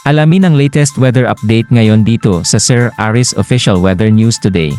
Alamin ang latest weather update ngayon dito sa Sir Aris Official Weather News Today.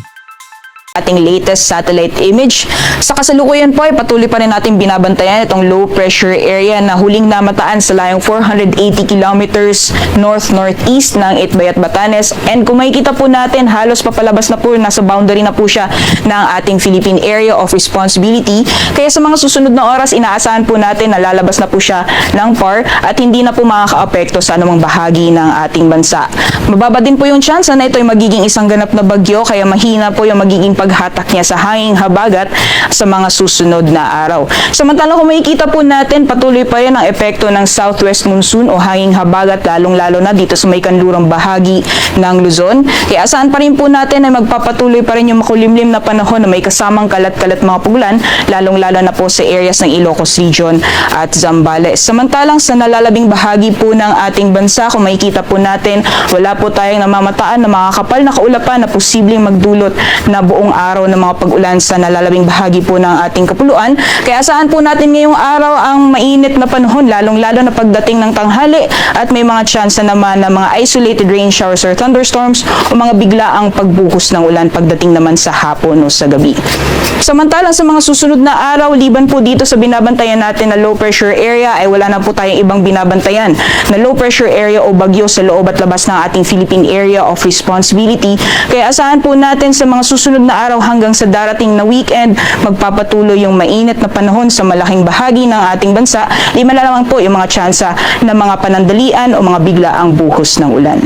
Ating latest satellite image. Sa kasalukuyan po ay patuloy pa rin natin binabantayan itong low pressure area na huling namataan sa layong 480 kilometers north-northeast ng Itbayat, Batanes. And kung makikita po natin, halos papalabas na po, nasa boundary na po siya ng ating Philippine Area of Responsibility. Kaya sa mga susunod na oras, inaasahan po natin na lalabas na po siya ng PAR at hindi na po makaka-apekto sa anumang bahagi ng ating bansa. Mababa din po yung chance na ito ay magiging isang ganap na bagyo, kaya mahina po yung magiging paghatak niya sa hanging habagat sa mga susunod na araw. Samantala kung makikita po natin, patuloy pa rin ang epekto ng southwest monsoon o hanging habagat, lalong-lalo na dito sa may kanlurang bahagi ng Luzon. Kaya asahan pa rin po natin ay magpapatuloy pa rin yung makulimlim na panahon na may kasamang kalat-kalat mga pugulan, lalong-lalo na po sa areas ng Ilocos Region at Zambales. Samantalang sa nalalabing bahagi po ng ating bansa, kung makikita po natin, wala po tayong namamataan na makakapal na kaulapan na posibleng magdulot na buong araw ng mga pag-ulan sa nalalabing bahagi po ng ating kapuluan. Kaya asahan po natin ngayong araw ang mainit na panahon, lalong-lalo na pagdating ng tanghali, at may mga chance na naman ng mga isolated rain showers or thunderstorms o mga biglaang pagbuhos ng ulan pagdating naman sa hapon o sa gabi. Samantalang sa mga susunod na araw, liban po dito sa binabantayan natin na low pressure area, ay wala na po tayong ibang binabantayan na low pressure area o bagyo sa loob at labas ng ating Philippine Area of Responsibility. Kaya asahan po natin sa mga susunod na araw hanggang sa darating na weekend, magpapatuloy yung mainit na panahon sa malaking bahagi ng ating bansa. Lima na lamang po yung mga tsansa ng mga panandalian o mga biglaang buhos ng ulan.